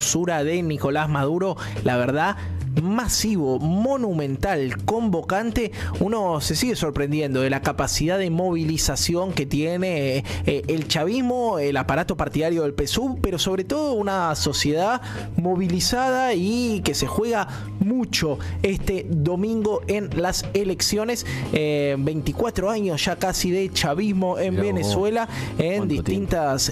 clausura de Nicolás Maduro, la verdad, masivo, monumental, convocante. Uno se sigue sorprendiendo de la capacidad de movilización que tiene el chavismo, el aparato partidario del PSUV, pero sobre todo una sociedad movilizada y que se juega mucho este domingo en las elecciones. 24 años ya casi de chavismo en Venezuela, en distintas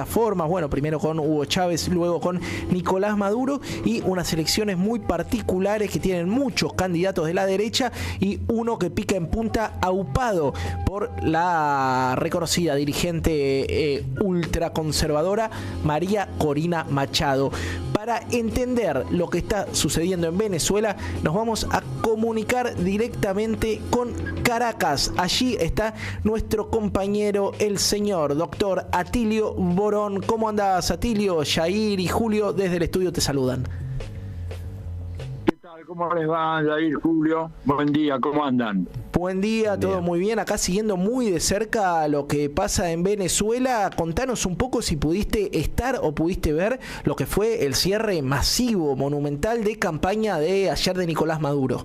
formas. Bueno, primero con Hugo Chávez, luego con Nicolás Maduro, y unas elecciones muy particulares que tienen muchos candidatos de la derecha y uno que pica en punta, aupado por la reconocida dirigente ultraconservadora María Corina Machado. Para entender lo que está sucediendo en Venezuela, nos vamos a comunicar directamente con Caracas. Allí está nuestro compañero, el señor doctor Atilio Borón. ¿Cómo andás, Atilio? Yair y Julio desde el estudio te saludan. ¿Cómo les va, Jair, Julio? Buen día, ¿cómo andan? Buen día, todo muy bien. Acá siguiendo muy de cerca lo que pasa en Venezuela. Contanos un poco si pudiste estar o pudiste ver lo que fue el cierre masivo, monumental de campaña de ayer de Nicolás Maduro.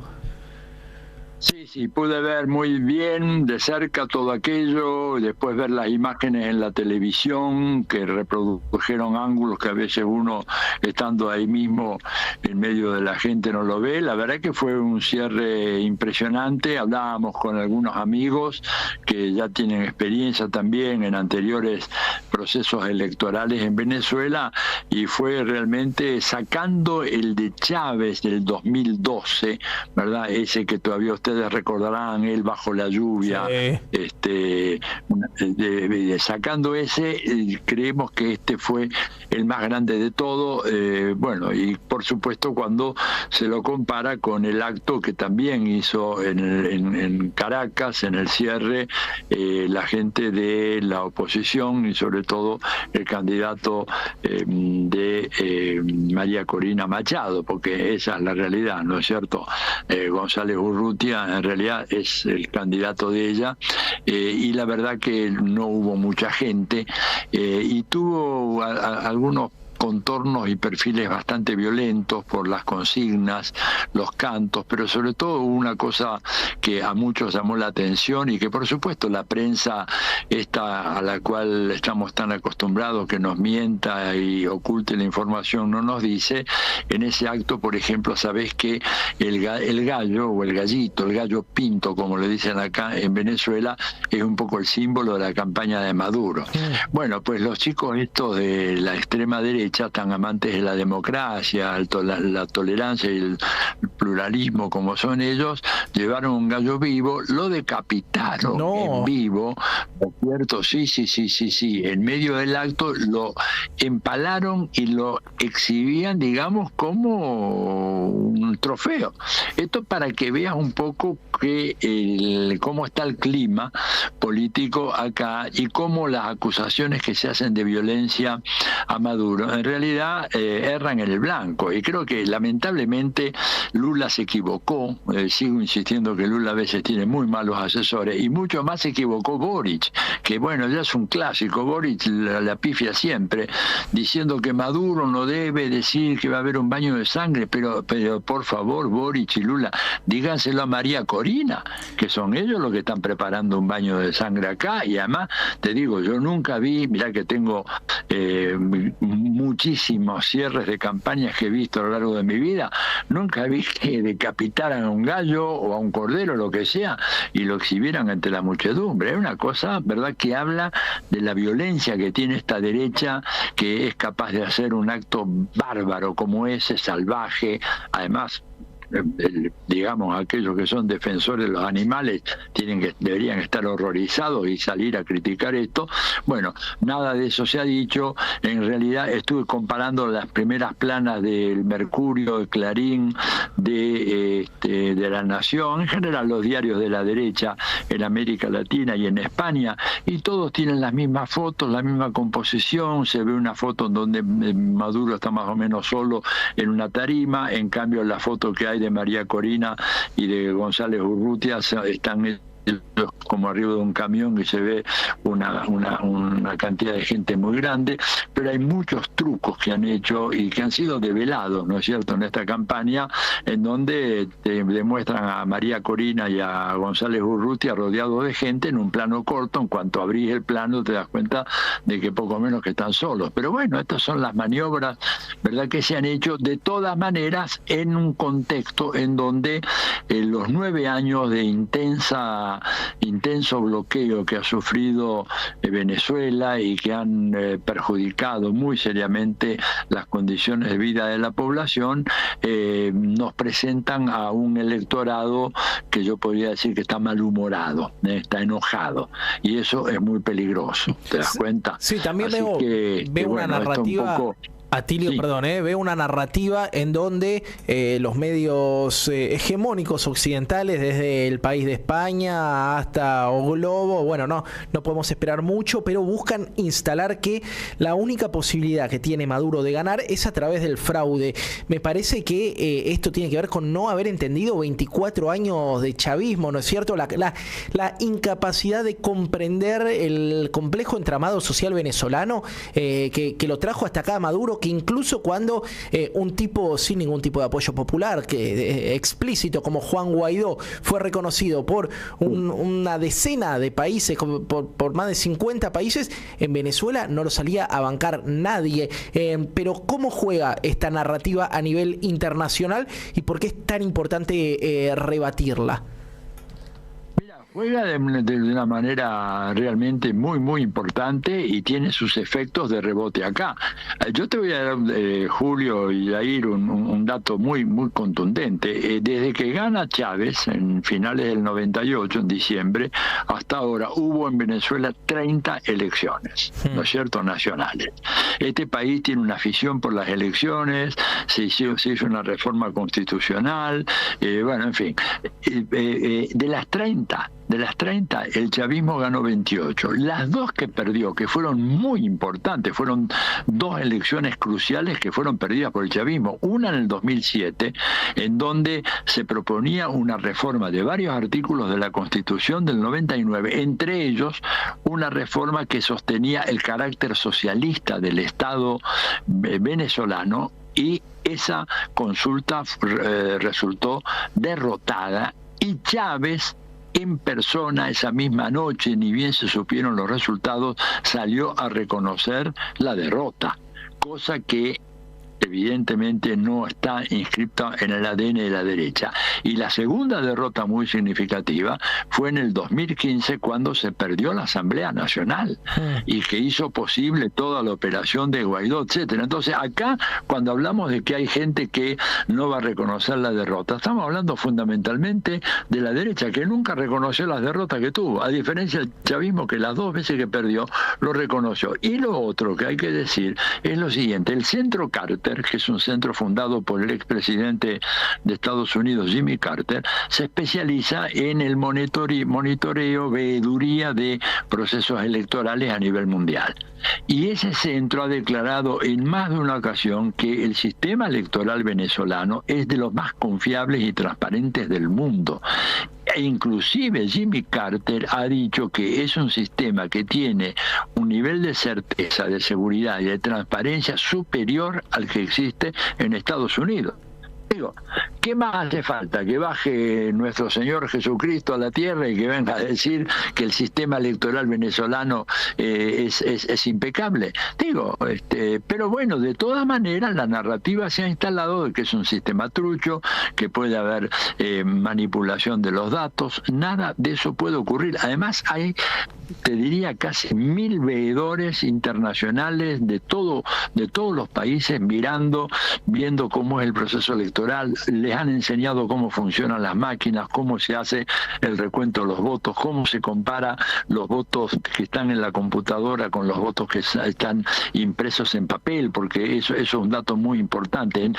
Sí, pude ver muy bien de cerca todo aquello, después ver las imágenes en la televisión que reprodujeron ángulos que a veces uno, estando ahí mismo en medio de la gente, no lo ve. La verdad que fue un cierre impresionante. Hablábamos con algunos amigos que ya tienen experiencia también en anteriores procesos electorales en Venezuela, y fue realmente, sacando el de Chávez del 2012, ¿verdad? Ese que todavía ustedes recordarán, él bajo la lluvia, sí. Sacando ese, creemos que este fue el más grande de todo. Bueno, y por supuesto cuando se lo compara con el acto que también hizo en Caracas, en el cierre, la gente de la oposición y sobre todo el candidato de María Corina Machado, porque esa es la realidad, ¿no es cierto? González Urrutia en realidad es el candidato de ella, y la verdad que no hubo mucha gente, y tuvo algunos contornos y perfiles bastante violentos por las consignas, los cantos, pero sobre todo una cosa que a muchos llamó la atención y que por supuesto la prensa esta a la cual estamos tan acostumbrados, que nos mienta y oculte la información, no nos dice. En ese acto, por ejemplo, sabés que el gallo o el gallito, el gallo pinto, como le dicen acá en Venezuela, es un poco el símbolo de la campaña de Maduro. Bueno, pues los chicos estos de la extrema derecha, tan amantes de la democracia, la tolerancia y el pluralismo como son ellos, llevaron un gallo vivo, lo decapitaron en vivo, ¿no es cierto? Sí, en medio del acto lo empalaron y lo exhibían, digamos, como un trofeo. Esto para que veas un poco cómo está el clima político acá y cómo las acusaciones que se hacen de violencia a Maduro en realidad erran en el blanco, y creo que lamentablemente Lula se equivocó. Sigo insistiendo que Lula a veces tiene muy malos asesores, y mucho más se equivocó Boric, que bueno, ya es un clásico. Boric la pifia siempre, diciendo que Maduro no debe decir que va a haber un baño de sangre, pero por favor, Boric y Lula, díganselo a María Corina, que son ellos los que están preparando un baño de sangre acá. Y además, te digo, yo nunca vi, mirá que tengo muchísimos cierres de campañas que he visto a lo largo de mi vida, nunca vi que decapitaran a un gallo o a un cordero, lo que sea, y lo exhibieran ante la muchedumbre. Es una cosa, ¿verdad?, que habla de la violencia que tiene esta derecha, que es capaz de hacer un acto bárbaro como ese, salvaje. Además, digamos, aquellos que son defensores de los animales deberían estar horrorizados y salir a criticar esto. Bueno, nada de eso se ha dicho. En realidad estuve comparando las primeras planas del Mercurio, de Clarín, de La Nación, en general los diarios de la derecha en América Latina y en España, y todos tienen las mismas fotos, la misma composición. Se ve una foto en donde Maduro está más o menos solo en una tarima, en cambio la foto que hay de María Corina y de González Urrutia están como arriba de un camión y se ve una cantidad de gente muy grande, pero hay muchos trucos que han hecho y que han sido develados, ¿no es cierto?, en esta campaña, en donde te demuestran a María Corina y a González Urrutia rodeados de gente en un plano corto. En cuanto abrís el plano te das cuenta de que poco menos que están solos. Pero bueno, estas son las maniobras, ¿verdad?, que se han hecho de todas maneras en un contexto en donde los 9 años de intenso bloqueo que ha sufrido Venezuela y que han perjudicado muy seriamente las condiciones de vida de la población, nos presentan a un electorado que yo podría decir que está malhumorado, está enojado, y eso es muy peligroso, ¿te das cuenta? Sí, también veo una narrativa... Atilio, sí. Perdón, veo una narrativa en donde los medios hegemónicos occidentales, desde el país de España hasta O Globo, bueno, no podemos esperar mucho, pero buscan instalar que la única posibilidad que tiene Maduro de ganar es a través del fraude. Me parece que esto tiene que ver con no haber entendido 24 años de chavismo, ¿no es cierto? La incapacidad de comprender el complejo entramado social venezolano que lo trajo hasta acá Maduro, que incluso cuando un tipo sin ningún tipo de apoyo popular, explícito, como Juan Guaidó, fue reconocido por una decena de países, por más de 50 países, en Venezuela no lo salía a bancar nadie. Pero ¿cómo juega esta narrativa a nivel internacional y por qué es tan importante rebatirla? Juega de una manera realmente muy, muy importante y tiene sus efectos de rebote acá. Yo te voy a dar, Julio y Jair, un dato muy, muy contundente. Desde que gana Chávez en finales del 98, en diciembre, hasta ahora hubo en Venezuela 30 elecciones, ¿no es cierto?, nacionales. Este país tiene una afición por las elecciones, se hizo una reforma constitucional, bueno, en fin. De las 30, el chavismo ganó 28. Las dos que perdió, que fueron muy importantes, fueron dos elecciones cruciales que fueron perdidas por el chavismo. Una en el 2007, en donde se proponía una reforma de varios artículos de la Constitución del 99, entre ellos una reforma que sostenía el carácter socialista del Estado venezolano, y esa consulta resultó derrotada, y Chávez en persona esa misma noche, ni bien se supieron los resultados, salió a reconocer la derrota, cosa que evidentemente no está inscrita en el ADN de la derecha. Y la segunda derrota muy significativa fue en el 2015, cuando se perdió la Asamblea Nacional y que hizo posible toda la operación de Guaidó, etcétera. Entonces acá, cuando hablamos de que hay gente que no va a reconocer la derrota, estamos hablando fundamentalmente de la derecha, que nunca reconoció las derrotas que tuvo, a diferencia del chavismo, que las dos veces que perdió lo reconoció. Y lo otro que hay que decir es lo siguiente: el Centro Carter, que es un centro fundado por el expresidente de Estados Unidos, Jimmy Carter, se especializa en el monitoreo, veeduría de procesos electorales a nivel mundial. Y ese centro ha declarado en más de una ocasión que el sistema electoral venezolano es de los más confiables y transparentes del mundo. E inclusive Jimmy Carter ha dicho que es un sistema que tiene un nivel de certeza, de seguridad y de transparencia superior al que existe en Estados Unidos. Digo, ¿qué más hace falta? ¿Que baje nuestro Señor Jesucristo a la tierra y que venga a decir que el sistema electoral venezolano es impecable? Digo, pero bueno, de todas maneras la narrativa se ha instalado de que es un sistema trucho, que puede haber manipulación de los datos. Nada de eso puede ocurrir. Además hay, te diría, casi 1000 veedores internacionales de todos los países viendo cómo es el proceso electoral. Les han enseñado cómo funcionan las máquinas, cómo se hace el recuento de los votos, cómo se compara los votos que están en la computadora con los votos que están impresos en papel, porque eso es un dato muy importante.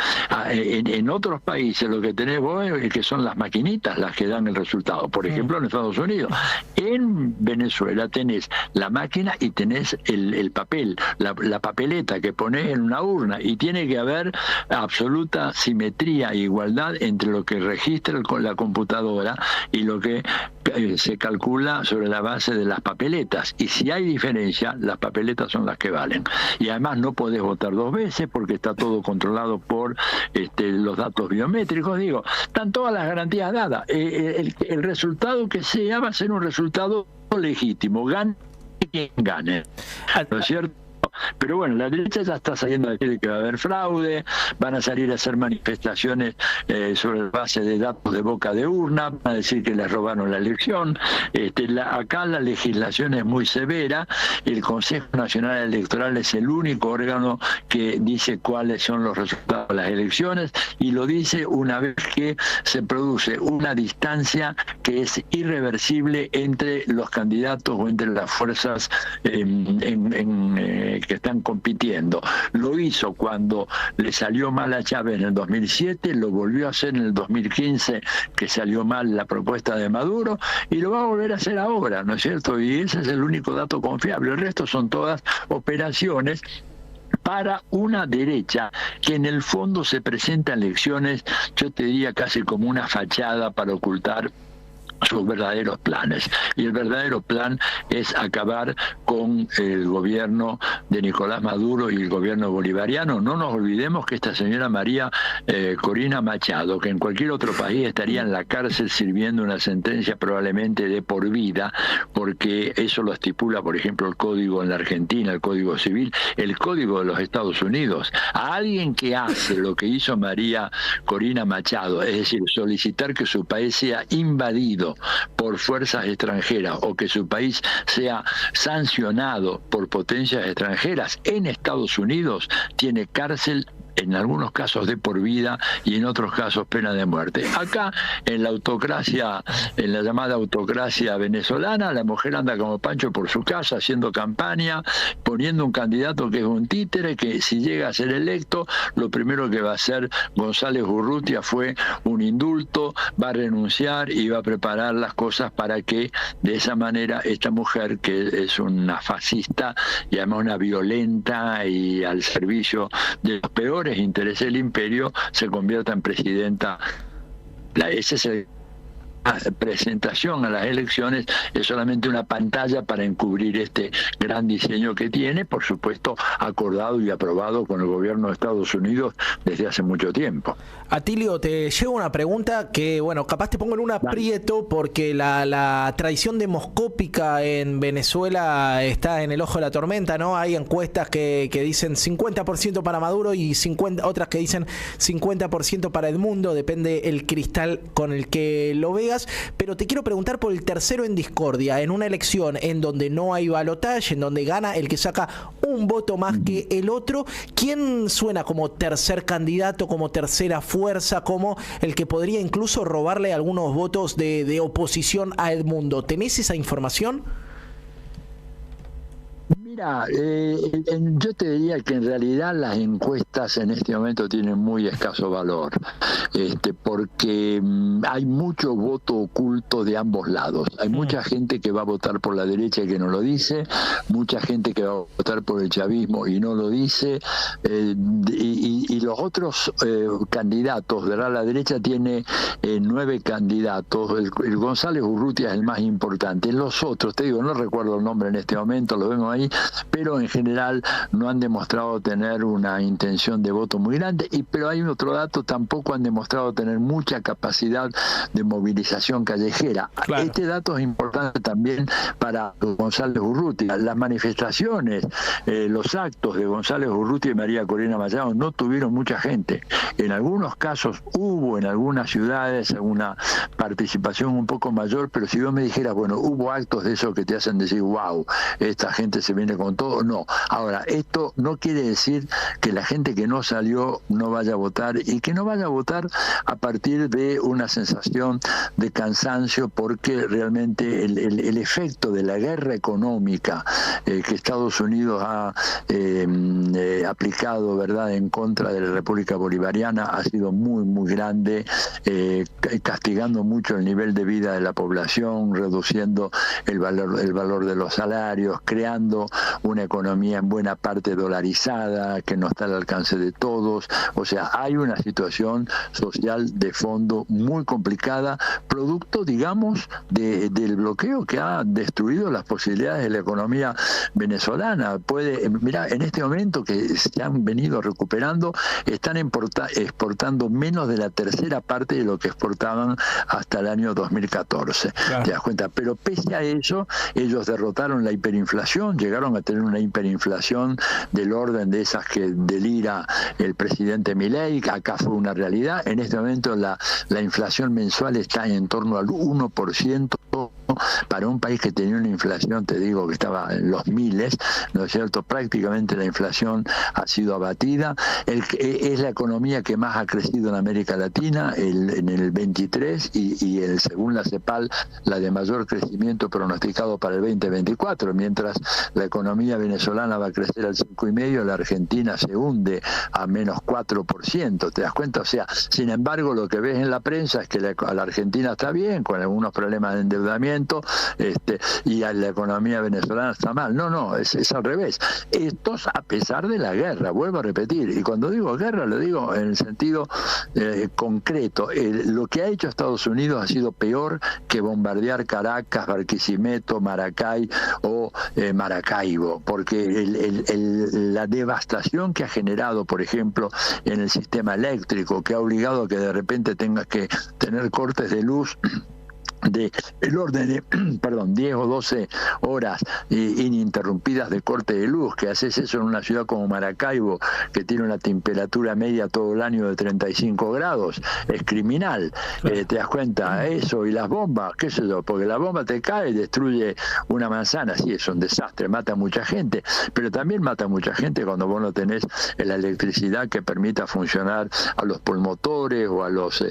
En otros países lo que tenés vos es que son las maquinitas las que dan el resultado. Por ejemplo, en Estados Unidos. En Venezuela tenés la máquina y tenés el papel, la papeleta que ponés en una urna, y tiene que haber absoluta simetría e igualdad disparidad entre lo que registra la computadora y lo que se calcula sobre la base de las papeletas. Y si hay diferencia, las papeletas son las que valen. Y además no podés votar dos veces porque está todo controlado por los datos biométricos. Digo, están todas las garantías dadas. El resultado que sea va a ser un resultado legítimo, gane quien gane, ¿no es cierto? Pero bueno, la derecha ya está saliendo a decir que va a haber fraude, van a salir a hacer manifestaciones sobre la base de datos de boca de urna, van a decir que les robaron la elección. Acá la legislación es muy severa, el Consejo Nacional Electoral es el único órgano que dice cuáles son los resultados de las elecciones, y lo dice una vez que se produce una distancia que es irreversible entre los candidatos o entre las fuerzas que están compitiendo. Lo hizo cuando le salió mal a Chávez en el 2007, lo volvió a hacer en el 2015, que salió mal la propuesta de Maduro, y lo va a volver a hacer ahora, ¿no es cierto? Y ese es el único dato confiable. El resto son todas operaciones para una derecha que en el fondo se presenta en elecciones, yo te diría casi como una fachada para ocultar sus verdaderos planes. Y el verdadero plan es acabar con el gobierno de Nicolás Maduro y el gobierno bolivariano. No nos olvidemos que esta señora María Corina Machado, que en cualquier otro país estaría en la cárcel sirviendo una sentencia probablemente de por vida, porque eso lo estipula, por ejemplo, el código en la Argentina, el Código Civil, el Código de los Estados Unidos. A alguien que hace lo que hizo María Corina Machado, es decir, solicitar que su país sea invadido por fuerzas extranjeras o que su país sea sancionado por potencias extranjeras en Estados Unidos, tiene cárcel, en algunos casos de por vida y en otros casos pena de muerte. Acá, en la autocracia, en la llamada autocracia venezolana, la mujer anda como Pancho por su casa haciendo campaña, poniendo un candidato que es un títere, que si llega a ser electo, lo primero que va a hacer González Urrutia fue un indulto, va a renunciar y va a preparar las cosas para que de esa manera esta mujer, que es una fascista y además una violenta y al servicio de los peores intereses del imperio, se convierta en presidenta. Ese es el presentación a las elecciones, es solamente una pantalla para encubrir este gran diseño que tiene, por supuesto acordado y aprobado con el gobierno de Estados Unidos desde hace mucho tiempo. Atilio, te llevo una pregunta que, bueno, capaz te pongo en un aprieto porque la tradición demoscópica en Venezuela está en el ojo de la tormenta, ¿no? Hay encuestas que dicen 50% para Maduro y otras que dicen 50% para el mundo, depende el cristal con el que lo veas. Pero te quiero preguntar por el tercero en discordia, en una elección en donde no hay balotaje, en donde gana el que saca un voto más que el otro. ¿Quién suena como tercer candidato, como tercera fuerza, como el que podría incluso robarle algunos votos de oposición a Edmundo? ¿Tenés esa información? Mira, yo te diría que en realidad las encuestas en este momento tienen muy escaso valor, porque hay mucho voto oculto de ambos lados. Hay mucha gente que va a votar por la derecha y que no lo dice, mucha gente que va a votar por el chavismo y no lo dice, y los otros candidatos, ¿verdad? La derecha tiene 9 candidatos, el González Urrutia es el más importante. Los otros, te digo, no recuerdo el nombre en este momento, lo vemos ahí, pero en general no han demostrado tener una intención de voto muy grande, pero hay otro dato, tampoco han demostrado tener mucha capacidad de movilización callejera. Claro. Este dato es importante también para González Urrutia. Las manifestaciones, los actos de González Urrutia y María Corina Machado no tuvieron mucha gente. En algunos casos hubo en algunas ciudades una participación un poco mayor, pero si vos me dijeras, bueno, hubo actos de esos que te hacen decir, wow, esta gente se viene con todo, no. Ahora, esto no quiere decir que la gente que no salió no vaya a votar, y que no vaya a votar a partir de una sensación de cansancio, porque realmente el efecto de la guerra económica que Estados Unidos ha aplicado, ¿verdad?, en contra de la República Bolivariana ha sido muy, muy grande, castigando mucho el nivel de vida de la población, reduciendo el valor de los salarios, creando una economía en buena parte dolarizada, que no está al alcance de todos. O sea, hay una situación social de fondo muy complicada, producto, digamos, del bloqueo que ha destruido las posibilidades de la economía venezolana. Mira, en este momento que se han venido recuperando, están exportando menos de la tercera parte de lo que exportaban hasta el año 2014. Claro. ¿Te das cuenta? Pero pese a eso, ellos derrotaron la hiperinflación, llegaron a tener una hiperinflación del orden de esas que delira el presidente Milei. Acá fue una realidad. En este momento la inflación mensual está en torno al 1%. Para un país que tenía una inflación, te digo, que estaba en los miles, ¿no es cierto? Prácticamente la inflación ha sido abatida. Es la economía que más ha crecido en América Latina en el 23 y según la CEPAL, la de mayor crecimiento pronosticado para el 2024, mientras la economía venezolana va a crecer al 5,5%, la Argentina se hunde a menos 4%, ¿te das cuenta? O sea, sin embargo, lo que ves en la prensa es que la Argentina está bien, con algunos problemas de endeudamiento, y la economía venezolana está mal. No, es al revés. Estos a pesar de la guerra, vuelvo a repetir, y cuando digo guerra lo digo en el sentido concreto. Lo que ha hecho Estados Unidos ha sido peor que bombardear Caracas, Barquisimeto, Maracay o Maracaibo, porque la devastación que ha generado, por ejemplo, en el sistema eléctrico, que ha obligado a que de repente tengas que tener cortes de luz de el orden de 10 o 12 horas ininterrumpidas de corte de luz, que haces eso en una ciudad como Maracaibo, que tiene una temperatura media todo el año de 35 grados, es criminal. Te das cuenta, eso, y las bombas, qué sé yo, porque la bomba te cae y destruye una manzana, sí, es un desastre, mata a mucha gente, pero también mata a mucha gente cuando vos no tenés la electricidad que permita funcionar a los pulmotores o a los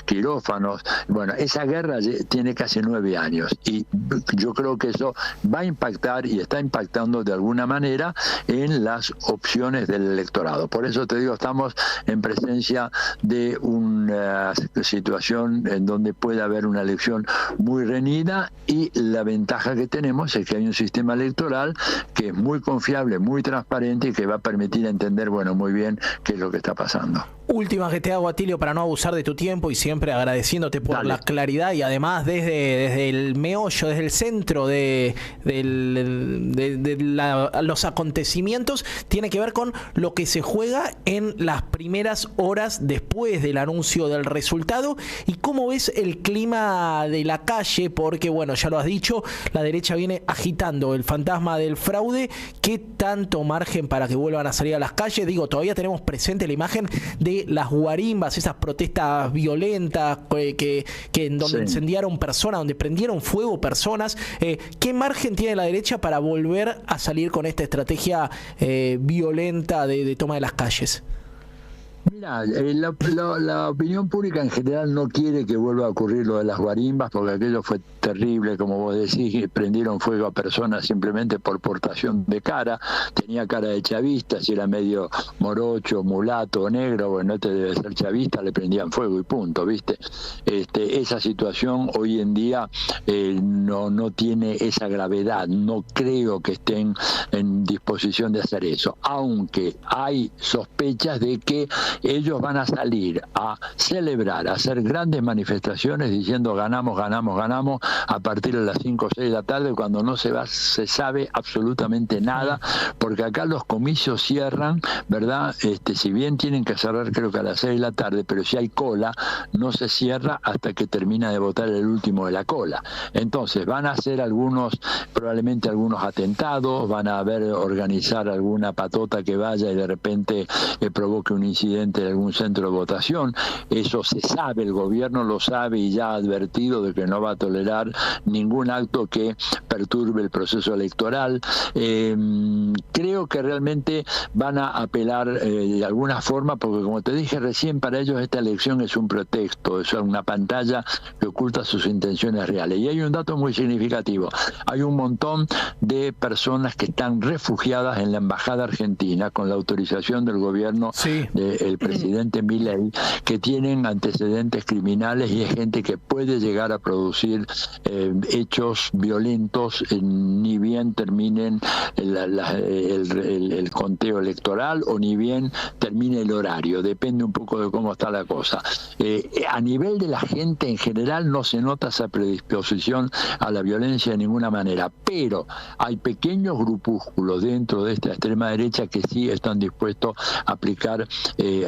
quirófanos. Bueno, esa guerra tiene casi 9 años y yo creo que eso va a impactar y está impactando de alguna manera en las opciones del electorado. Por eso te digo, estamos en presencia de una situación en donde puede haber una elección muy reñida, y la ventaja que tenemos es que hay un sistema electoral que es muy confiable, muy transparente y que va a permitir entender, bueno, muy bien qué es lo que está pasando. Última que te hago, Atilio, para no abusar de tu tiempo y siempre agradeciéndote por la claridad, y además desde el meollo, desde el centro de los acontecimientos, tiene que ver con lo que se juega en las primeras horas después del anuncio del resultado y cómo ves el clima de la calle, porque bueno, ya lo has dicho, la derecha viene agitando el fantasma del fraude. ¿Qué tanto margen para que vuelvan a salir a las calles? Digo, todavía tenemos presente la imagen de las guarimbas, esas protestas violentas que en donde incendiaron personas, donde prendieron fuego personas. ¿Qué margen tiene la derecha para volver a salir con esta estrategia violenta de toma de las calles? Mira, la opinión pública en general no quiere que vuelva a ocurrir lo de las guarimbas, porque aquello fue terrible, como vos decís, prendieron fuego a personas simplemente por portación de cara. Tenía cara de chavista, si era medio morocho, mulato o negro, bueno, este debe ser chavista, le prendían fuego y punto, ¿viste? Esa situación hoy en día no tiene esa gravedad. No creo que estén en disposición de hacer eso, aunque hay sospechas de que ellos van a salir a celebrar, a hacer grandes manifestaciones diciendo ganamos, ganamos, ganamos a partir de las 5 o 6 de la tarde, cuando no se sabe absolutamente nada, porque acá los comicios cierran, ¿verdad? Si bien tienen que cerrar creo que a las 6 de la tarde, pero si hay cola, no se cierra hasta que termina de votar el último de la cola. Entonces van a hacer probablemente algunos atentados, van a organizar alguna patota que vaya y de repente provoque un incidente de algún centro de votación. Eso se sabe, el gobierno lo sabe y ya ha advertido de que no va a tolerar ningún acto que perturbe el proceso electoral. Creo que realmente van a apelar de alguna forma, porque como te dije recién, para ellos esta elección es un pretexto, es una pantalla que oculta sus intenciones reales. Y hay un dato muy significativo: hay un montón de personas que están refugiadas en la embajada argentina con la autorización del gobierno del del presidente Milei, que tienen antecedentes criminales y es gente que puede llegar a producir hechos violentos ni bien terminen el conteo electoral o ni bien termine el horario, depende un poco de cómo está la cosa. A nivel de la gente en general no se nota esa predisposición a la violencia de ninguna manera, pero hay pequeños grupúsculos dentro de esta extrema derecha que sí están dispuestos a aplicar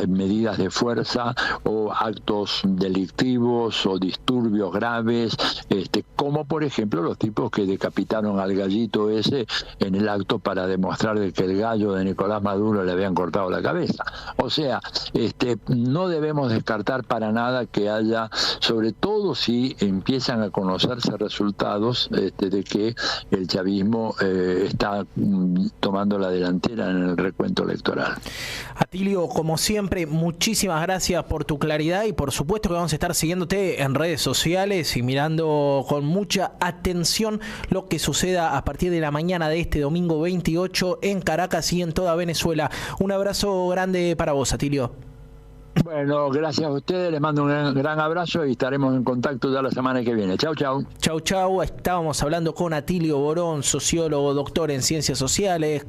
medidas de fuerza o actos delictivos o disturbios graves, como por ejemplo los tipos que decapitaron al gallito ese en el acto para demostrar de que el gallo de Nicolás Maduro le habían cortado la cabeza. O sea, no debemos descartar para nada que haya, sobre todo si empiezan a conocerse resultados de que el chavismo está tomando la delantera en el recuento electoral. Atilio, como siempre, muchísimas gracias por tu claridad y por supuesto que vamos a estar siguiéndote en redes sociales y mirando con mucha atención lo que suceda a partir de la mañana de este domingo 28 en Caracas y en toda Venezuela. Un abrazo grande para vos, Atilio. Bueno, gracias a ustedes, les mando un gran abrazo y estaremos en contacto ya la semana que viene. Chau, chau. Chau, chau. Estábamos hablando con Atilio Borón, sociólogo, doctor en ciencias sociales,